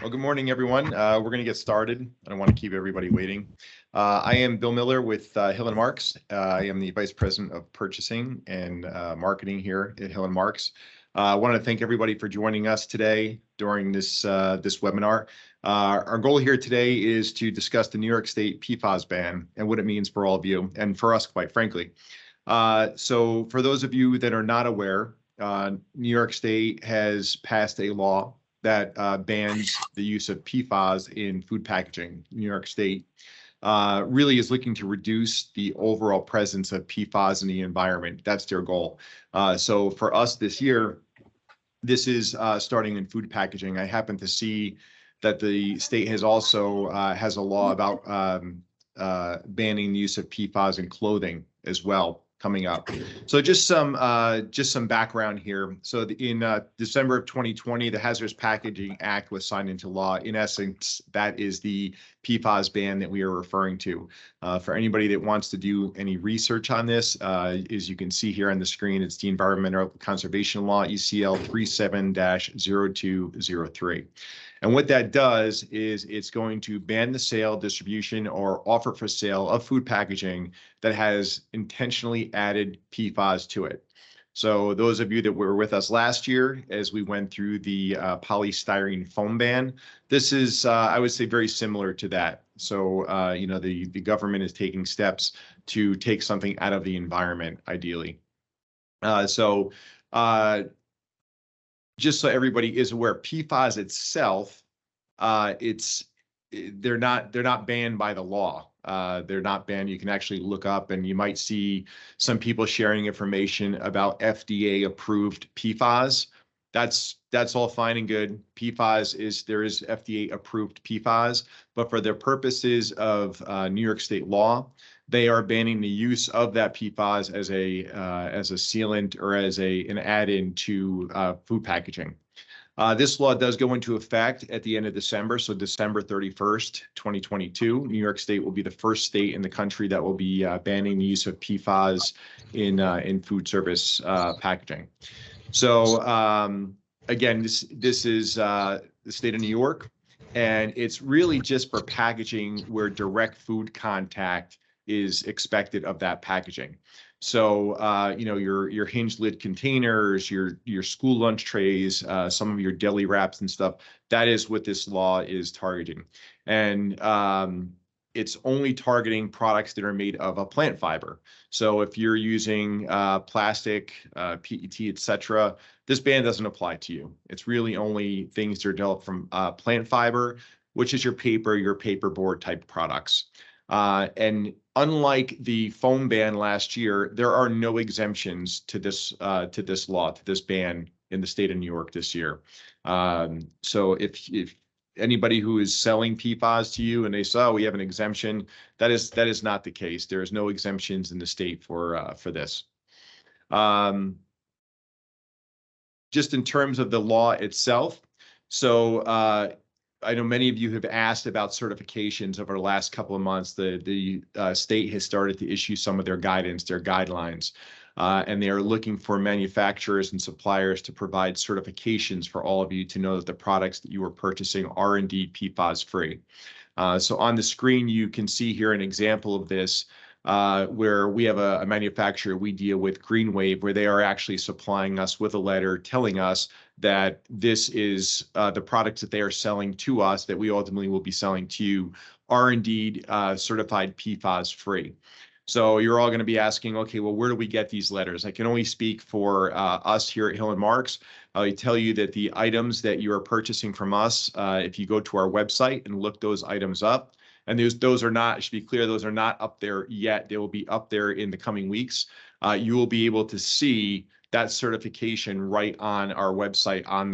Well, good morning, everyone. We're going to get started. I don't want to keep everybody waiting. I am Bill Miller with Hill & Marks. I am the Vice President of Purchasing and Marketing here at Hill & Marks. I want to thank everybody for joining us today during this webinar. Our goal here today is to discuss the New York State PFAS ban and what it means for all of you and for us, quite frankly. So for those of you that are not aware, New York State has passed a law that bans the use of PFAS in food packaging. New York State really is looking to reduce the overall presence of PFAS in the environment. That's their goal. So for us this year, this is starting in food packaging. I happen to see that the state has also has a law about banning the use of PFAS in clothing as well coming up. So just some background here. So in December of 2020, the Hazardous Packaging Act was signed into law. In essence, that is the PFAS ban that we are referring to. For anybody that wants to do any research on this, as you can see here on the screen, it's the Environmental Conservation Law, ECL 37-0203. And what that does is it's going to ban the sale, distribution, or offer for sale of food packaging that has intentionally added PFAS to it. So those of you that were with us last year as we went through the polystyrene foam ban, this is, I would say, very similar to that. So, the government is taking steps to take something out of the environment, ideally. Just so everybody is aware, PFAS itself, they're not banned by the law. They're not banned. You can actually look up, and you might see some people sharing information about FDA approved PFAS. That's all fine and good. There is FDA approved PFAS, but for the purposes of New York State law, they are banning the use of that PFAS as a sealant or as an add-in to food packaging. This law does go into effect at the end of December, so December 31st, 2022. New York State will be the first state in the country that will be banning the use of PFAS in food service packaging. So again, this is the state of New York, and it's really just for packaging where direct food contact is expected of that packaging. So, your hinge lid containers, your school lunch trays, some of your deli wraps and stuff, that is what this law is targeting. And it's only targeting products that are made of a plant fiber. So if you're using plastic, PET, etc., this ban doesn't apply to you. It's really only things that are developed from plant fiber, which is your paperboard type products. And unlike the foam ban last year, there are no exemptions to this law, to this ban in the state of New York this year. So if anybody who is selling PFAS to you and they say, oh, we have an exemption, that is not the case. There is no exemptions in the state for this. Just in terms of the law itself, so I know many of you have asked about certifications over the last couple of months. The state has started to issue some of their guidance, their guidelines, and they are looking for manufacturers and suppliers to provide certifications for all of you to know that the products that you are purchasing are indeed PFAS free. So on the screen, you can see here an example of this, where we have a manufacturer we deal with, Green Wave, where they are actually supplying us with a letter telling us that this is the products that they are selling to us that we ultimately will be selling to you are indeed certified PFAS free. So you're all going to be asking, okay, well, where do we get these letters? I can only speak for us here at Hill & Marks. I tell you that the items that you are purchasing from us, if you go to our website and look those items up, and those are not, I should be clear, those are not up there yet. They will be up there in the coming weeks. You will be able to see that certification right on our website on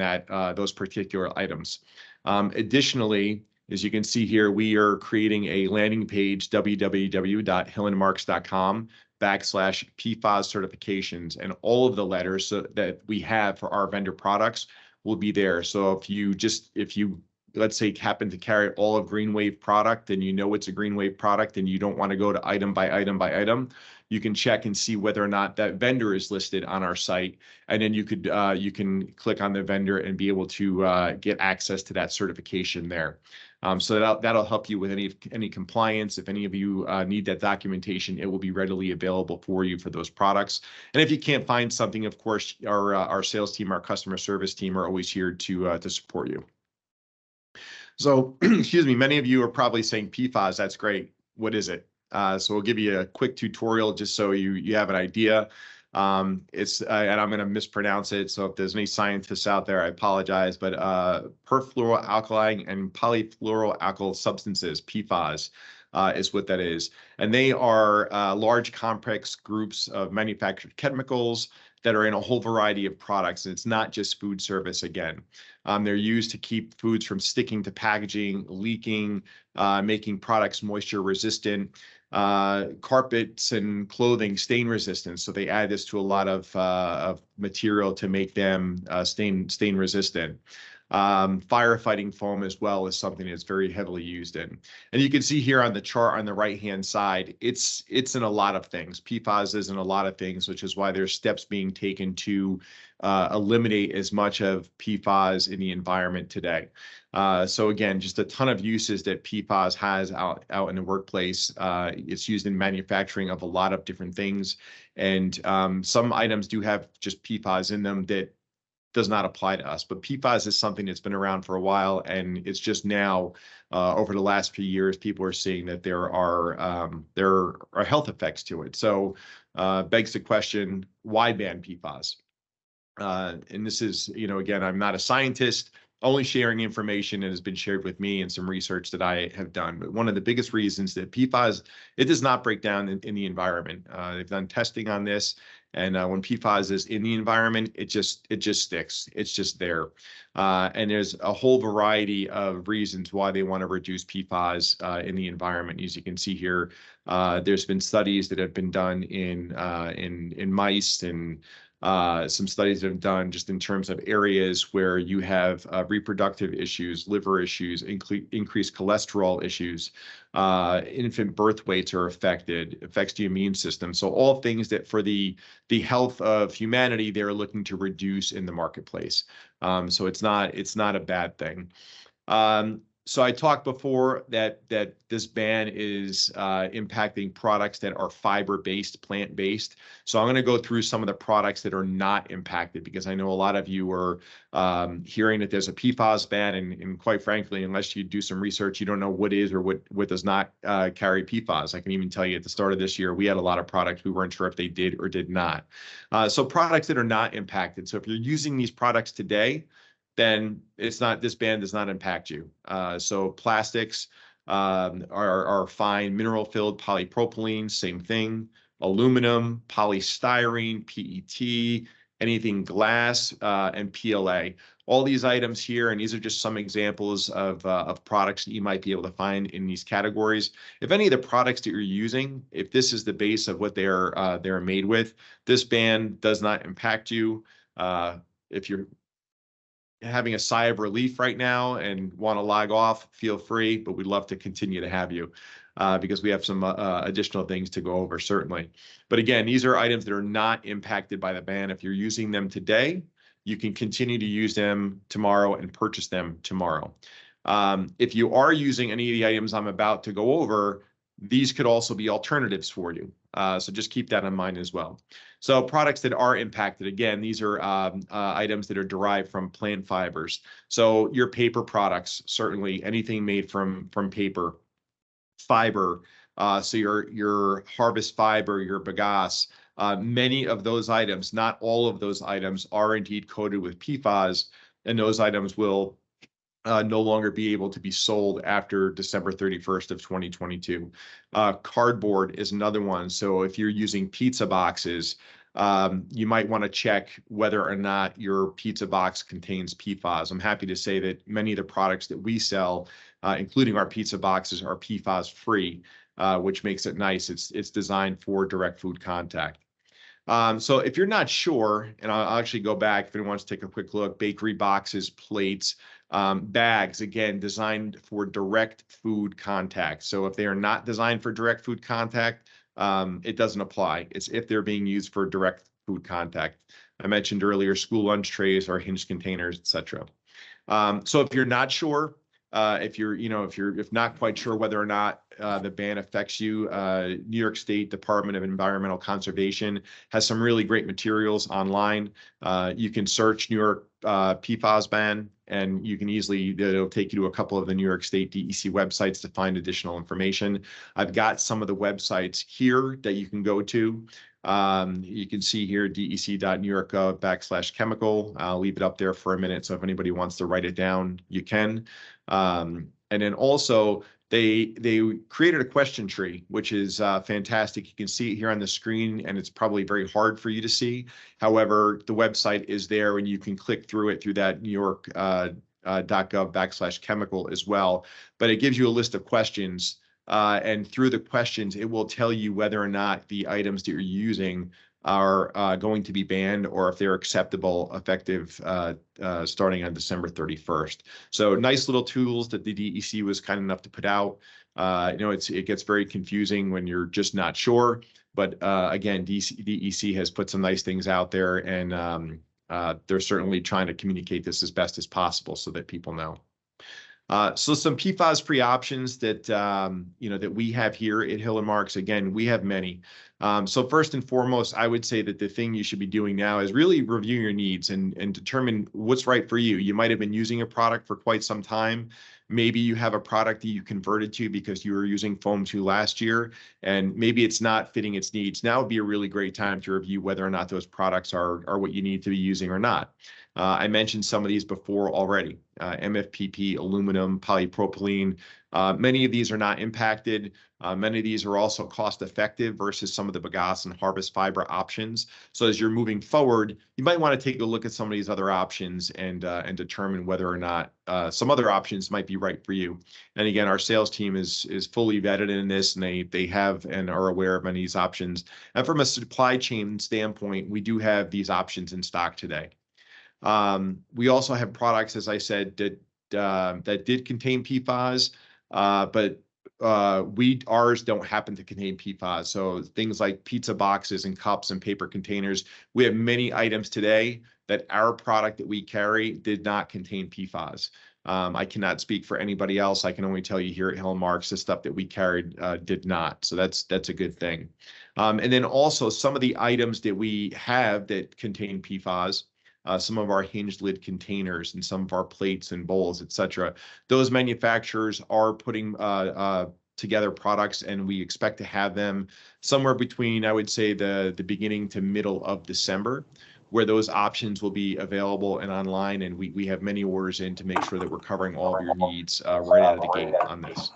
those particular items. Additionally, as you can see here, we are creating a landing page, www.hillandmarks.com/PFAS certifications, and all of the letters that we have for our vendor products will be there. So if you let's say, happen to carry all of Green Wave product, and you know it's a Green Wave product, and you don't want to go to item by item by item, you can check and see whether or not that vendor is listed on our site, and then you can click on the vendor and be able to get access to that certification there. So that'll help you with any compliance. If any of you need that documentation, it will be readily available for you for those products. And if you can't find something, of course, our sales team, our customer service team are always here to support you. So, excuse me, many of you are probably saying PFAS, that's great. What is it? So we'll give you a quick tutorial just so you have an idea. And I'm going to mispronounce it. So if there's any scientists out there, I apologize, but perfluoroalkyl and polyfluoroalkyl substances, PFAS, is what that is. And they are large complex groups of manufactured chemicals that are in a whole variety of products. And it's not just food service again. They're used to keep foods from sticking to packaging, leaking, making products moisture resistant, carpets and clothing stain resistant. So they add this to a lot of material to make them stain resistant. Firefighting foam as well is something that's very heavily used in. And you can see here on the chart on the right-hand side, it's in a lot of things. PFAS is in a lot of things, which is why there's steps being taken to eliminate as much of PFAS in the environment today. So again, just a ton of uses that PFAS has out in the workplace. It's used in manufacturing of a lot of different things. And some items do have just PFAS in them that does not apply to us, but PFAS is something that's been around for a while, and it's just now over the last few years, people are seeing that there are health effects to it. So begs the question, why ban PFAS? And this is, again, I'm not a scientist, only sharing information that has been shared with me and some research that I have done. But one of the biggest reasons that PFAS, it does not break down in the environment. They've done testing on this. And when PFAS is in the environment, it just sticks. It's just there. And there's a whole variety of reasons why they want to reduce PFAS in the environment. As you can see here, there's been studies that have been done in mice, and some studies that have done just in terms of areas where you have reproductive issues, liver issues, increased cholesterol issues, infant birth weights are affected, affects the immune system. So all things that for the health of humanity, they're looking to reduce in the marketplace. So it's not a bad thing. So I talked before that this ban is impacting products that are fiber-based, plant-based. So I'm going to go through some of the products that are not impacted, because I know a lot of you are hearing that there's a PFAS ban, and quite frankly, unless you do some research, you don't know what is or what does not carry PFAS. I can even tell you at the start of this year, we had a lot of products we weren't sure if they did or did not. So products that are not impacted. So if you're using these products today, then this ban does not impact you. So plastics are fine. Mineral-filled polypropylene, same thing. Aluminum, polystyrene, PET, anything glass, and PLA. All these items here, and these are just some examples of products that you might be able to find in these categories. If any of the products that you're using, if this is the base of what they're made with, this ban does not impact you. If you're having a sigh of relief right now and want to log off, feel free, but we'd love to continue to have you because we have some additional things to go over, certainly. But again, these are items that are not impacted by the ban. If you're using them today, you can continue to use them tomorrow and purchase them tomorrow. If you are using any of the items I'm about to go over, these could also be alternatives for you. So just keep that in mind as well. So products that are impacted, again, these are items that are derived from plant fibers. So your paper products, certainly anything made from paper, fiber, so your harvest fiber, your bagasse, many of those items, not all of those items, are indeed coated with PFAS, and those items will no longer be able to be sold after December 31st of 2022. Cardboard is another one. So if you're using pizza boxes, you might want to check whether or not your pizza box contains PFAS. I'm happy to say that many of the products that we sell, including our pizza boxes, are PFAS free, which makes it nice. It's designed for direct food contact. So if you're not sure, and I'll actually go back if anyone wants to take a quick look, bakery boxes, plates, Bags, again, designed for direct food contact. So if they are not designed for direct food contact, it doesn't apply. It's if they're being used for direct food contact. I mentioned earlier, school lunch trays or hinged containers, etc. So if you're not sure, if not quite sure whether or not the ban affects you, New York State Department of Environmental Conservation has some really great materials online. You can search New York PFAS ban, and you can it'll take you to a couple of the New York State DEC websites to find additional information. I've got some of the websites here that you can go to. You can see here dec.newyork.gov/chemical. I'll leave it up there for a minute, so if anybody wants to write it down, you can. And then also they created a question tree, which is fantastic. You can see it here on the screen, and it's probably very hard for you to see. However, the website is there, and you can click through it through that New York .gov/chemical as well. But it gives you a list of questions. And through the questions, it will tell you whether or not the items that you're using are going to be banned, or if they're acceptable, effective starting on December 31st. So nice little tools that the DEC was kind enough to put out. It gets very confusing when you're just not sure. But again, DEC has put some nice things out there, and they're certainly trying to communicate this as best as possible so that people know. So some PFAS-free options that that we have here at Hill & Marks. Again, we have many. So first and foremost, I would say that the thing you should be doing now is really review your needs and determine what's right for you. You might have been using a product for quite some time. Maybe you have a product that you converted to because you were using foam to last year, and maybe it's not fitting its needs. Now would be a really great time to review whether or not those products are what you need to be using or not. I mentioned some of these before already. MFPP, aluminum, polypropylene. Many of these are not impacted. Many of these are also cost effective versus some of the bagasse and harvest fiber options. So as you're moving forward, you might want to take a look at some of these other options and determine whether or not some other options might be right for you. And again, our sales team is fully vetted in this, and they have and are aware of many of these options. And from a supply chain standpoint, we do have these options in stock today. We also have products, as I said, that did contain PFAS, but ours don't happen to contain PFAS. So things like pizza boxes and cups and paper containers. We have many items today that our product that we carry did not contain PFAS. I cannot speak for anybody else. I can only tell you here at Hill & Marks, the stuff that we carried did not. So that's a good thing. And then also some of the items that we have that contain PFAS, some of our hinged lid containers and some of our plates and bowls, etc. Those manufacturers are putting together products, and we expect to have them somewhere between, I would say, the beginning to middle of December, where those options will be available and online. And we have many orders in to make sure that we're covering all of your needs right out of the gate on this.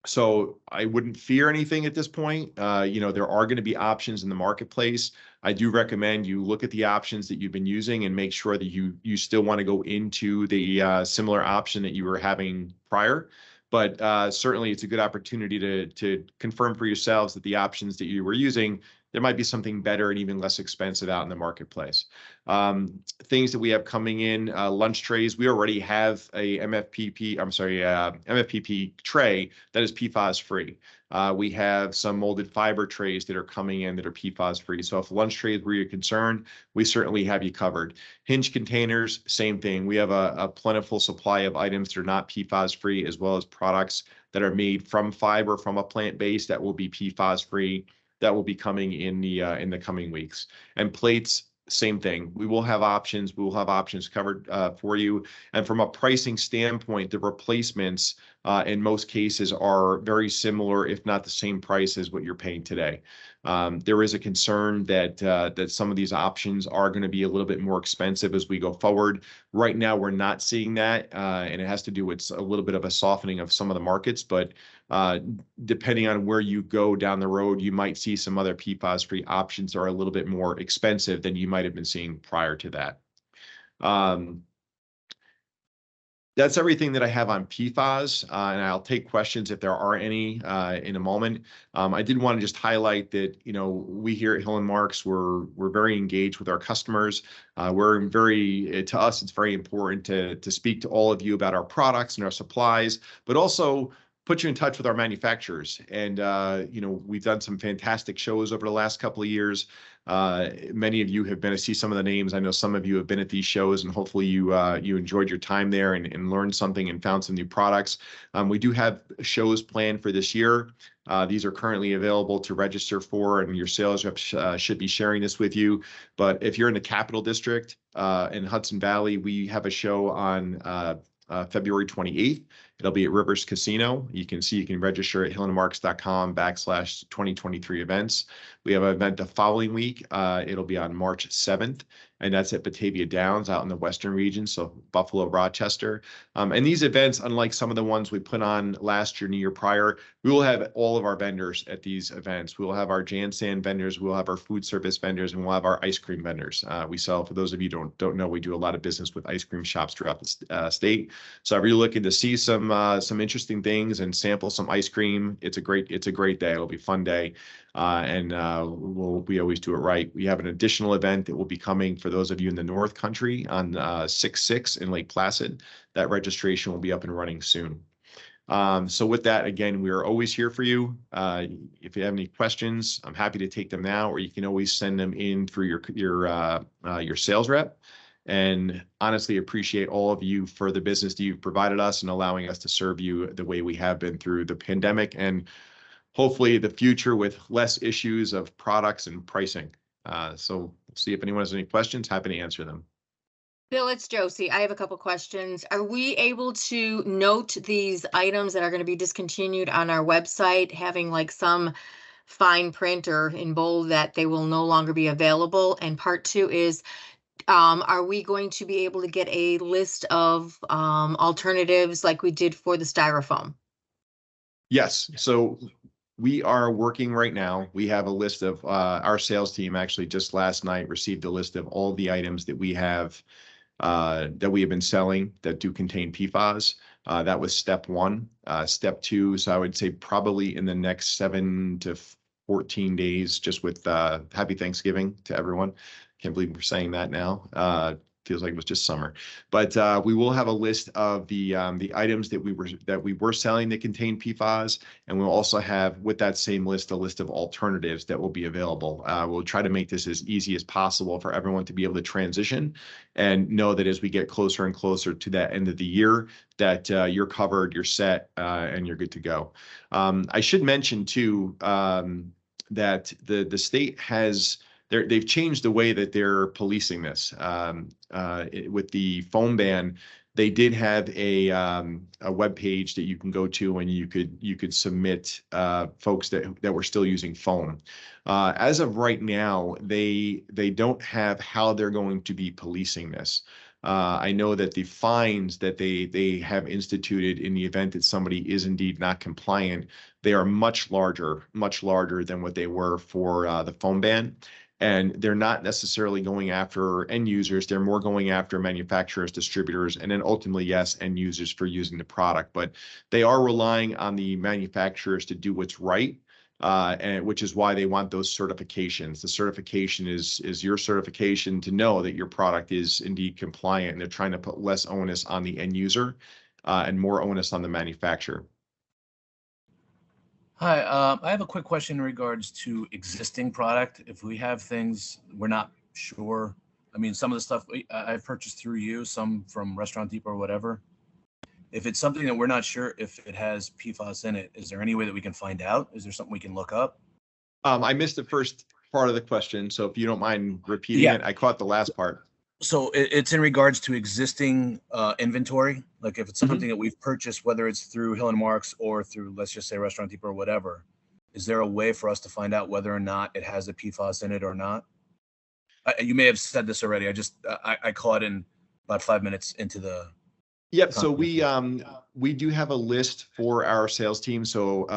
So I wouldn't fear anything at this point. There are going to be options in the marketplace. I do recommend you look at the options that you've been using and make sure that you still want to go into the similar option that you were having prior. But certainly it's a good opportunity to confirm for yourselves that the options that you were using, there might be something better and even less expensive out in the marketplace. Things that we have coming in, lunch trays. We already have a MFPP tray that is PFAS free. We have some molded fiber trays that are coming in that are PFAS free. So if lunch trays were your concern, we certainly have you covered. Hinge containers, same thing. We have a plentiful supply of items that are not PFAS free, as well as products that are made from fiber from a plant base that will be PFAS free. That will be coming in the coming weeks. And plates, same thing. We will have options. We will have options covered for you. And from a pricing standpoint, the replacements in most cases are very similar, if not the same price as what you're paying today. There is a concern that some of these options are going to be a little bit more expensive as we go forward. Right now, we're not seeing that, and it has to do with a little bit of a softening of some of the markets. But depending on where you go down the road, you might see some other PFAS-free options that are a little bit more expensive than you might have been seeing prior to that. That's everything that I have on PFAS, and I'll take questions if there are any in a moment. I did want to just highlight that, you know, we here at Hill and Marks, we're very engaged with our customers. To us, it's very important to speak to all of you about our products and our supplies, but also put you in touch with our manufacturers. And you know, we've done some fantastic shows over the last couple of years. Many of you have been to see some of the names. I know some of you have been at these shows, and hopefully you enjoyed your time there and learned something and found some new products. We do have shows planned for this year. These are currently available to register for, and your sales reps should be sharing this with you. But if you're in the Capital District in Hudson Valley, we have a show on February 28th. It'll be at Rivers Casino. You can register at hillandmarks.com/2023 events. We have an event the following week. It'll be on March 7th, and that's at Batavia Downs out in the Western region, so Buffalo, Rochester. And these events, unlike some of the ones we put on last year and the year prior, we will have all of our vendors at these events. We will have our Jansan vendors, we will have our food service vendors, and we'll have our ice cream vendors. We sell, for those of you who don't know, we do a lot of business with ice cream shops throughout the state. So if you're looking to see some interesting things and sample some ice cream, it's a great day. It'll be a fun day. We always do it right. We have an additional event that will be coming for those of you in the North Country on 6/6 in Lake Placid. That registration will be up and running soon. So with that, again, we are always here for you. If you have any questions, I'm happy to take them now, or you can always send them in through your sales rep. And honestly, appreciate all of you for the business that you've provided us and allowing us to serve you the way we have been through the pandemic, and hopefully the future with less issues of products and pricing. So we'll see if anyone has any questions. Happy to answer them. Bill, it's Josie. I have a couple questions. Are we able to note these items that are going to be discontinued on our website, having like some fine print or in bold that they will no longer be available? And part two is, are we going to be able to get a list of alternatives like we did for the styrofoam? Yes. So we are working right now. We have a list of our sales team actually just last night received a list of all the items that we have been selling that do contain PFAS. That was step one. Step two, so I would say probably in the next 7 to 14 days, just with happy Thanksgiving to everyone. Can't believe we're saying that now. Feels like it was just summer. But we will have a list of the items that we were selling that contain PFAS, and we'll also have, with that same list, a list of alternatives that will be available. We'll try to make this as easy as possible for everyone to be able to transition and know that as we get closer and closer to that end of the year, that you're covered, you're set, and you're good to go. I should mention too that the state has. They've changed the way that they're policing this. With the foam ban, they did have a web page that you can go to, and you could submit folks that were still using foam. As of right now, they don't have how they're going to be policing this. I know that the fines that they have instituted in the event that somebody is indeed not compliant, they are much larger than what they were for the foam ban. And they're not necessarily going after end users. They're more going after manufacturers, distributors, and then ultimately, yes, end users for using the product. But they are relying on the manufacturers to do what's right, and which is why they want those certifications. The certification is your certification to know that your product is indeed compliant, and they're trying to put less onus on the end user and more onus on the manufacturer. Hi, I have a quick question in regards to existing product. If we have things we're not sure, I mean, some of the stuff I've purchased through you, some from Restaurant Depot or whatever. If it's something that we're not sure if it has PFAS in it, is there any way that we can find out? Is there something we can look up? I missed the first part of the question, so if you don't mind repeating it, I caught the last part. So it's in regards to existing inventory. Like if it's something that we've purchased, whether it's through Hill and Marks or through, let's just say, Restaurant Depot or whatever, is there a way for us to find out whether or not it has a PFAS in it or not? You may have said this already. I caught in about 5 minutes into the. Yep. So we do have a list for our sales team. So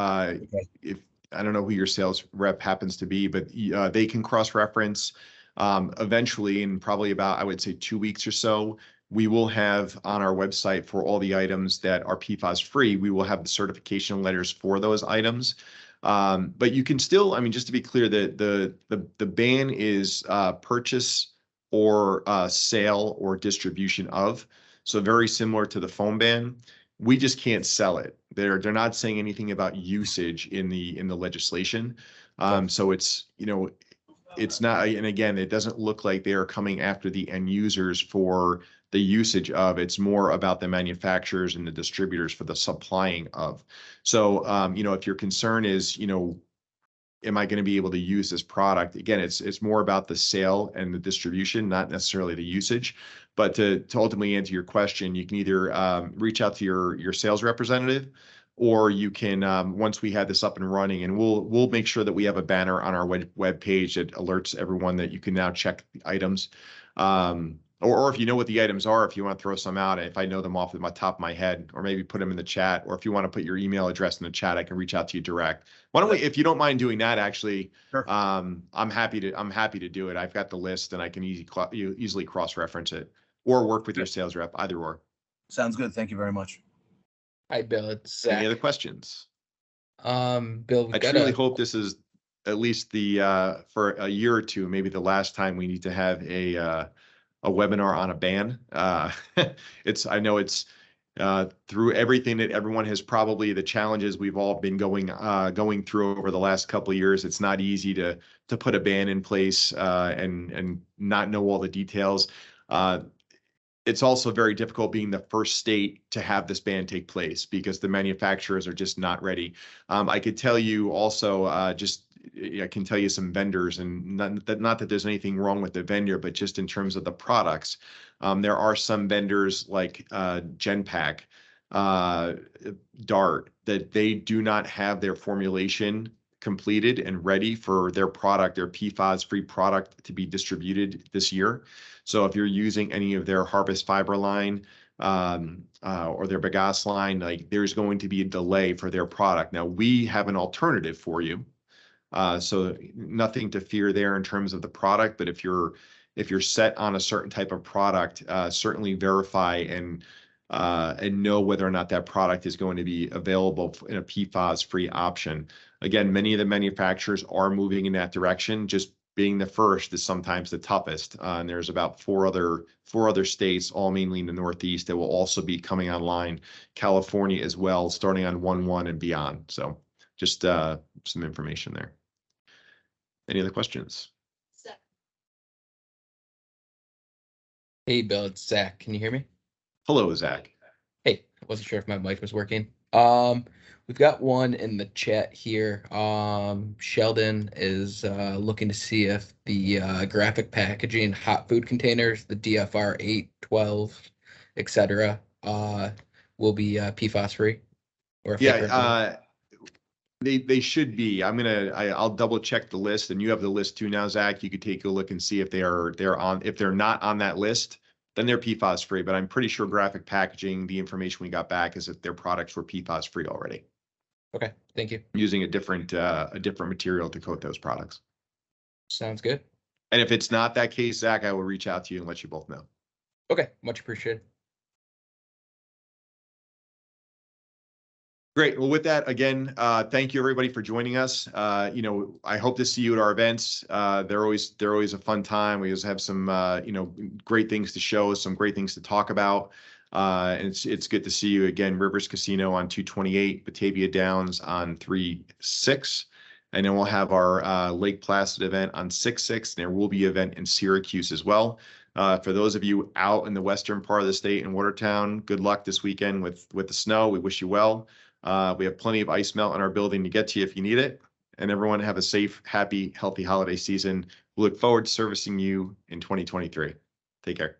if I don't know who your sales rep happens to be, but they can cross-reference. Eventually, in probably about, I would say, 2 weeks or so, we will have on our website for all the items that are PFAS free, we will have the certification letters for those items. But you can still, I mean, just to be clear, the ban is purchase or sale or distribution of. So very similar to the foam ban. We just can't sell it. They're not saying anything about usage in the legislation. So it's, you know, it's not, and again, it doesn't look like they are coming after the end users for the usage of. It's more about the manufacturers and the distributors for the supplying of. So, you know, if your concern is, you know, am I going to be able to use this product? Again, it's more about the sale and the distribution, not necessarily the usage. But to ultimately answer your question, you can either reach out to your sales representative, or you can, once we have this up and running, and we'll make sure that we have a banner on our web page that alerts everyone that you can now check the items. Or if you know what the items are, if you want to throw some out, if I know them off the top of my head, or maybe put them in the chat, or if you want to put your email address in the chat, I can reach out to you direct. Why don't we, if you don't mind doing that, actually, Sure. I'm happy to do it. I've got the list and I can easily cross-reference it or work with your sales rep, either or. Sounds good. Thank you very much. Hi, Bill. It's Zach. Any other questions? Bill, we've I got truly hope this is at least the for a year or two, maybe the last time we need to have a webinar on a ban. I know it's through everything that everyone has, probably the challenges we've all been going through over the last couple of years. It's not easy to put a ban in place and not know all the details. It's also very difficult being the first state to have this ban take place because the manufacturers are just not ready. I could tell you also, I can tell you some vendors, and not that there's anything wrong with the vendor, but just in terms of the products, there are some vendors like Genpack, Dart, that they do not have their formulation completed and ready for their product, their PFAS-free product, to be distributed this year. So if you're using any of their Harvest Fiber line or their Bagasse line, like, there's going to be a delay for their product. Now, we have an alternative for you. So nothing to fear there in terms of the product, but if you're set on a certain type of product, certainly verify and know whether or not that product is going to be available in a PFAS-free option. Again, many of the manufacturers are moving in that direction. Just being the first is sometimes the toughest. And there's about four other states, all mainly in the Northeast, that will also be coming online. California as well, starting on 1/1 and beyond. So just some information there. Any other questions? Hey, Bill. It's Zach. Can you hear me? Hello, Zach. Hey, I wasn't sure if my mic was working. We've got one in the chat here. Sheldon is looking to see if the graphic packaging, hot food containers, the DFR 8, 12, etc., will be PFAS free. Or if they should be. I'll double check the list, and you have the list too now, Zach. You could take a look and see if they're on. If they're not on that list, then they're PFAS free. But I'm pretty sure graphic packaging, the information we got back is that their products were PFAS free already. Okay, thank you. Using a different material to coat those products. Sounds good. And if it's not that case, Zach, I will reach out to you and let you both know. Okay, much appreciated. Great. Well, with that, again, thank you everybody for joining us. I hope to see you at our events. They're always a fun time. We always have some great things to show, some great things to talk about. And it's good to see you again. Rivers Casino on 228, Batavia Downs on 36. And then we'll have our Lake Placid event on 6/6. There will be an event in Syracuse as well. For those of you out in the western part of the state in Watertown, good luck this weekend with the snow. We wish you well. We have plenty of ice melt in our building to get to you if you need it. And everyone have a safe, happy, healthy holiday season. We look forward to servicing you in 2023. Take care.